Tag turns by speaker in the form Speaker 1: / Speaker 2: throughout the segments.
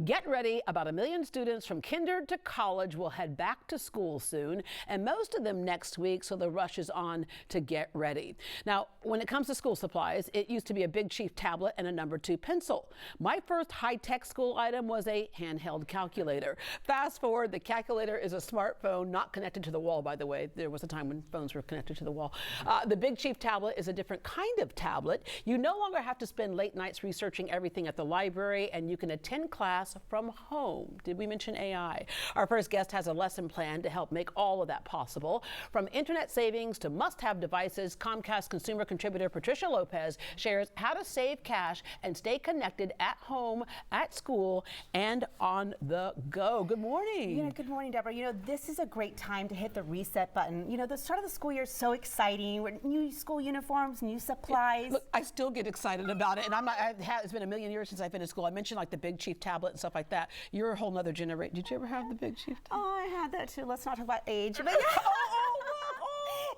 Speaker 1: Get ready, about 1 million students from kinder to college will head back to school soon, and most of them next week, so the rush is on to get ready. Now, when it comes to school supplies, it used to be a Big Chief tablet and a number 2 pencil. My first high-tech school item was a handheld calculator. Fast forward, the calculator is a smartphone not connected to the wall, by the way. There was a time when phones were connected to the wall. The Big Chief tablet is a different kind of tablet. You no longer have to spend late nights researching everything at the library, and you can attend class from home. Did we mention AI? Our first guest has a lesson plan to help make all of that possible. From internet savings to must-have devices, Comcast Consumer Contributor Patricia Lopez shares how to save cash and stay connected at home, at school, and on the go. Good morning.
Speaker 2: Yeah, good morning, Deborah. You know, this is a great time to hit the reset button. You know, the start of the school year is so exciting. New school uniforms, new supplies.
Speaker 1: Look, I still get excited about it, and it's been 1 million years since I've been in school. I mentioned like the Big Chief tablet and stuff like that. You're a whole nother generation. Did you ever have the Big Chief tablet?
Speaker 2: Oh, I had that too. Let's not talk about age. But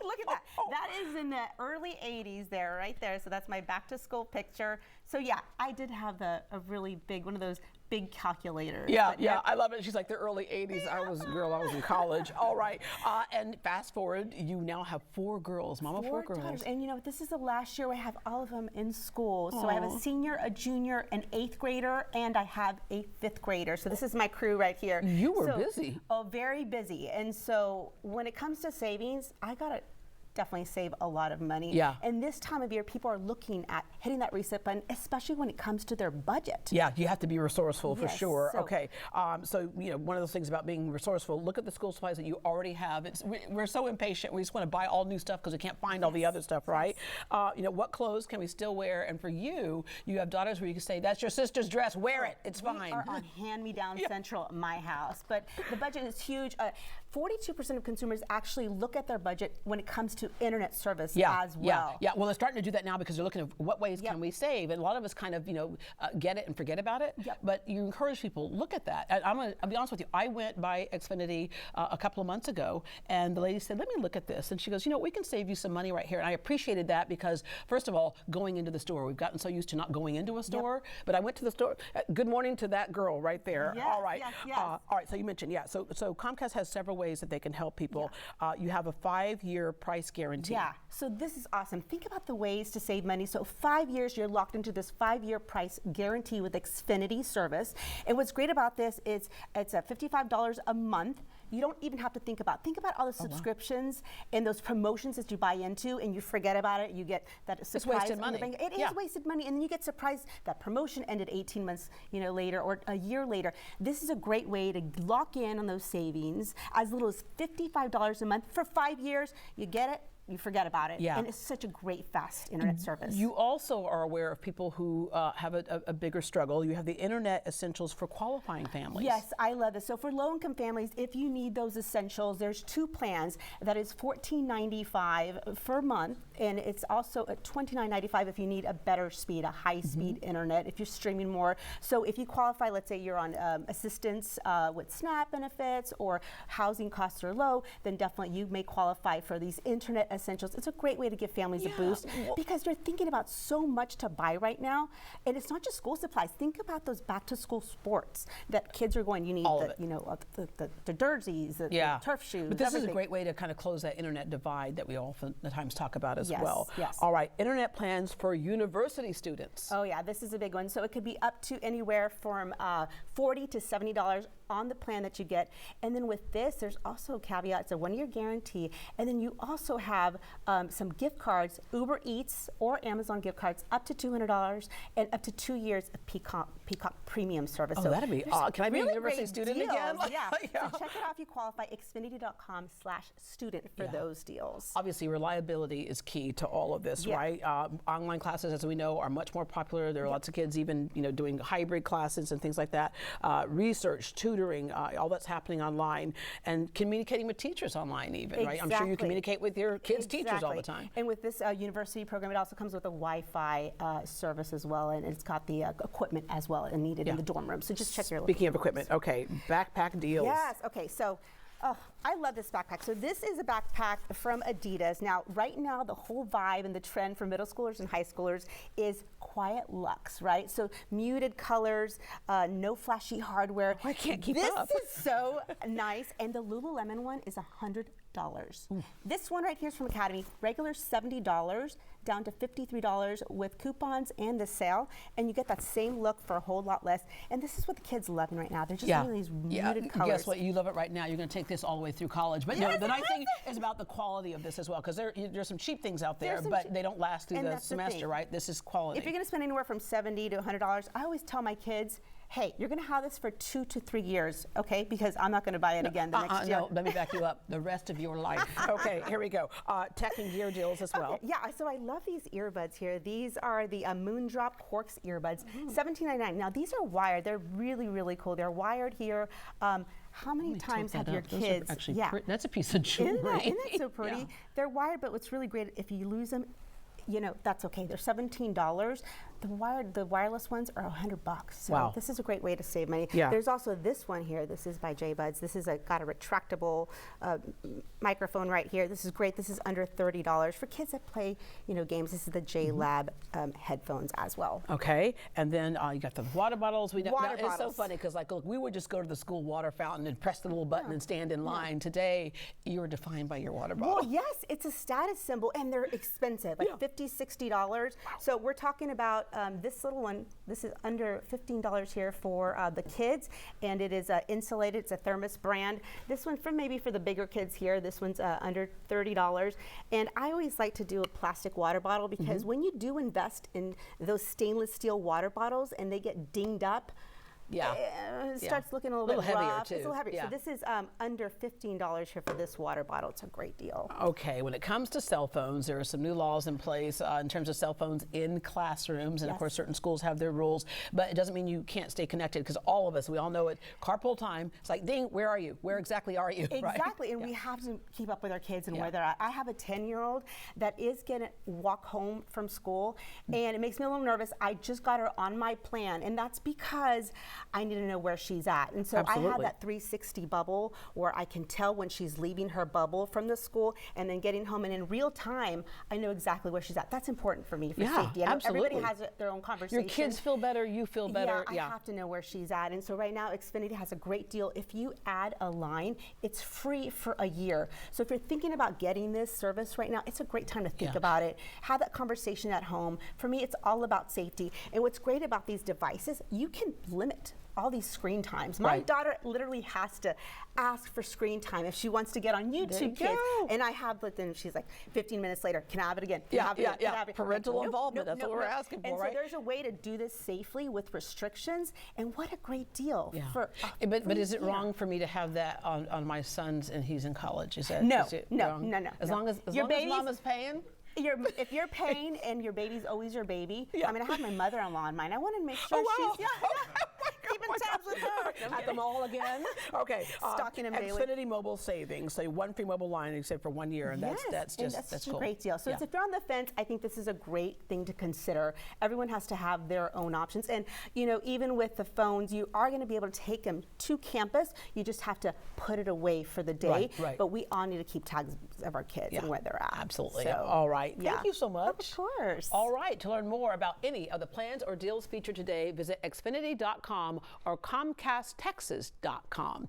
Speaker 2: look at that. That is in the early 80s there, right there. So that's my back to school picture. So yeah, I did have a really big, one of those big calculators.
Speaker 1: Yeah, I love it. She's like the early 80s. I was in college. All right. And fast forward, you now have 4 girls. Mama, 4 girls.
Speaker 2: Daughters. And you know, this is the last year I have all of them in school. So I have a senior, a junior, an 8th grader, and I have a 5th grader. So this is my crew right here.
Speaker 1: You were busy.
Speaker 2: Oh, very busy. And so when it comes to savings, I got to definitely save a lot of money.
Speaker 1: Yeah.
Speaker 2: And this time of year, people are looking at hitting that reset button, especially when it comes to their budget.
Speaker 1: Yeah, you have to be resourceful for sure.
Speaker 2: So,
Speaker 1: okay. So, you know, one of those things about being resourceful, look at the school supplies that you already have. We're so impatient. We just want to buy all new stuff because we can't find all the other stuff, right? You know, what clothes can we still wear? And for you, you have daughters where you can say, that's your sister's dress, wear it. It's fine.
Speaker 2: We are on hand-me-down central at my house. But the budget is huge. 42% of consumers actually look at their budget when it comes to internet service as well.
Speaker 1: Yeah, well, they're starting to do that now because they're looking at what ways can we save. And a lot of us kind of, you know, get it and forget about it. But you encourage people, look at that. And I'll be honest with you, I went by Xfinity a couple of months ago, and the lady said, let me look at this. And she goes, you know, we can save you some money right here. And I appreciated that because, first of all, going into the store, we've gotten so used to not going into a store. But I went to the store. Good morning to that girl right there. All right. All right, so you mentioned, so Comcast has several ways that they can help people. You have a 5-year price guarantee.
Speaker 2: Yeah, so this is awesome. Think about the ways to save money. So 5 years, you're locked into this 5-year price guarantee with Xfinity service. And what's great about this is it's $55 a month. You don't even have to think about all the subscriptions and those promotions that you buy into and you forget about it. You get that surprise.
Speaker 1: It's wasted money.
Speaker 2: It is wasted money, and then you get surprised that promotion ended 18 months later or a year later. This is a great way to lock in on those savings as little as $55 a month for 5 years. You get it. You forget about it. And it's such a great, fast internet service.
Speaker 1: You also are aware of people who have a bigger struggle. You have the Internet Essentials for qualifying families.
Speaker 2: Yes, I love this. So for low-income families, if you need those essentials, there's 2 plans. That is $14.95 per month, and it's also $29.95 if you need a better speed, a high-speed internet, if you're streaming more. So if you qualify, let's say you're on assistance with SNAP benefits or housing costs are low, then definitely you may qualify for these internet essentials. It's a great way to give families a boost because you're thinking about so much to buy right now, and it's not just school supplies. Think about those back-to-school sports that kids are going. You need the jerseys, the turf shoes.
Speaker 1: But this is a great way to kind of close that internet divide that we oftentimes talk about as well.
Speaker 2: Yes.
Speaker 1: All right, internet plans for university students.
Speaker 2: Oh yeah, this is a big one. So it could be up to anywhere from $40 to $70 on the plan that you get. And then with this, there's also a caveat. It's a 1-year guarantee, and then you also have some gift cards, Uber Eats or Amazon gift cards, up to $200 and up to 2 years of Peacock Premium service.
Speaker 1: Oh,
Speaker 2: so
Speaker 1: that'd be awesome. Can I be a university student again?
Speaker 2: Yeah. So check it out if you qualify, xfinity.com/student for those deals.
Speaker 1: Obviously, reliability is key to all of this, right? Online classes, as we know, are much more popular. There are lots of kids even, doing hybrid classes and things like that. Research, tutoring, all that's happening online, and communicating with teachers online even, right? I'm sure you communicate with your kids' teachers all the time.
Speaker 2: And with this university program, it also comes with a Wi-Fi service as well, and it's got the equipment as well needed in the dorm room. So just check your.
Speaker 1: Speaking of equipment, okay, backpack deals.
Speaker 2: Yes. Okay. So Oh, I love this backpack. So this is a backpack from Adidas. Now, right now, the whole vibe and the trend for middle schoolers and high schoolers is quiet luxe, right? So muted colors, no flashy hardware.
Speaker 1: I can't keep up.
Speaker 2: This is so nice. And the Lululemon one is $100. This one right here is from Academy, regular $70 down to $53 with coupons and the sale, and you get that same look for a whole lot less. And this is what the kids loving right now. They're just loving these muted colors.
Speaker 1: Guess what? You love it right now. You're going to take this all the way through college. But no, the nice thing is about the quality of this as well, because there's some cheap things out there, but they don't last through the semester, right? This is quality.
Speaker 2: If you're going to spend anywhere from $70 to $100, I always tell my kids, hey, you're going to have this for 2 to 3 years, okay? Because I'm not going to buy it again the next year.
Speaker 1: No, let me back you up. The rest of your life. Okay, here we go. Tech and gear deals as well.
Speaker 2: Yeah, so I love these earbuds here. These are the Moondrop Quartz earbuds, $17.99. Now, these are wired. They're really, really cool. They're wired here. How many times have your kids?
Speaker 1: Actually, that's a piece of jewelry.
Speaker 2: Isn't that so pretty? They're wired, but what's really great, if you lose them, you know, that's okay. They're $17. The wireless ones are $100. So this is a great way to save money. There's also this one here. This is by J-Buds. This is got a retractable microphone right here. This is great. This is under $30 for kids that play, you know, games. This is the J-Lab headphones as well.
Speaker 1: Okay, and then you got the water bottles. It's so funny because, like, look, we would just go to the school water fountain and press the little button and stand in line. Today, you're defined by your water bottle.
Speaker 2: Well, yes, it's a status symbol, and they're expensive, like $50, $60. So we're talking about this little one. This is under $15 here for the kids, and it is insulated. It's a Thermos brand. This one maybe for the bigger kids here. This one's under $30. And I always like to do a plastic water bottle because when you do invest in those stainless steel water bottles and they get dinged up, it starts looking a little bit
Speaker 1: heavier
Speaker 2: rough.
Speaker 1: too.
Speaker 2: It's a little heavier. So this is under $15 here for this water bottle. It's a great deal.
Speaker 1: Okay, when it comes to cell phones, there are some new laws in place in terms of cell phones in classrooms, and of course certain schools have their rules, but it doesn't mean you can't stay connected, because all of us, we all know it, carpool time, it's like, ding, where are you? Where exactly are you?
Speaker 2: Exactly, and we have to keep up with our kids and where they're at. I have a 10-year-old that is gonna walk home from school, and it makes me a little nervous. I just got her on my plan, and that's because I need to know where she's at. And so I have that 360 bubble where I can tell when she's leaving her bubble from the school and then getting home, and in real time, I know exactly where she's at. That's important for me for safety. I know everybody has their own conversation.
Speaker 1: Your kids feel better, you feel better.
Speaker 2: I have to know where she's at. And so right now, Xfinity has a great deal. If you add a line, it's free for a year. So if you're thinking about getting this service right now, it's a great time to think about it. Have that conversation at home. For me, it's all about safety. And what's great about these devices, you can limit all these screen times. My daughter literally has to ask for screen time if she wants to get on YouTube Kids. And I have, but then she's like, 15 minutes later, can I have it again? Can I have it again? Can I have it?
Speaker 1: Parental involvement, that's what we're asking for,
Speaker 2: and
Speaker 1: right?
Speaker 2: so there's a way to do this safely with restrictions, and what a great deal. For
Speaker 1: but is it wrong for me to have that on my son's, and he's in college? Is that
Speaker 2: no.
Speaker 1: As long as mama's paying?
Speaker 2: If you're paying and your baby's always your baby, I mean, I have my mother-in-law on mine. I want to make sure she's keeping tabs with her.
Speaker 1: At them all again? Okay.
Speaker 2: Stocking them daily.
Speaker 1: Xfinity Mobile Savings. So one free mobile line except for 1 year, and that's
Speaker 2: a
Speaker 1: cool.
Speaker 2: great deal. So if you're on the fence, I think this is a great thing to consider. Everyone has to have their own options. And, you know, even with the phones, you are going to be able to take them to campus. You just have to put it away for the day. But we all need to keep tags of our kids and where they're at.
Speaker 1: Absolutely.
Speaker 2: So,
Speaker 1: all right. Thank you so much.
Speaker 2: Of course.
Speaker 1: All right. To learn more about any of the plans or deals featured today, visit Xfinity.com or ComcastTexas.com.